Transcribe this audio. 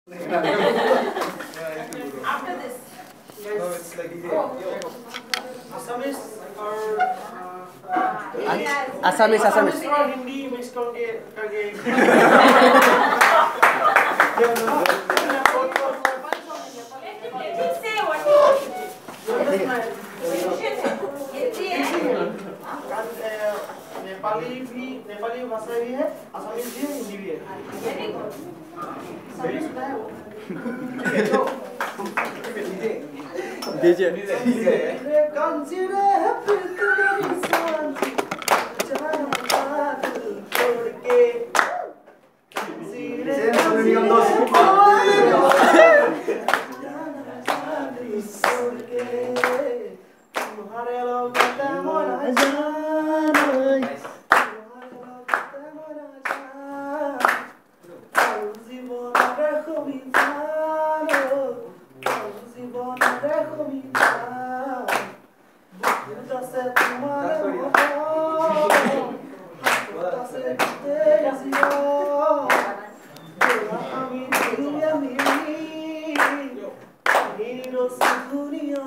After this. No, it's like Assamese or Assamese. or Hindi mix करके नेपाली भाषा भी है, असमीज भी है, हिंदी भी है। सही सुना है वो? DJ. Dunia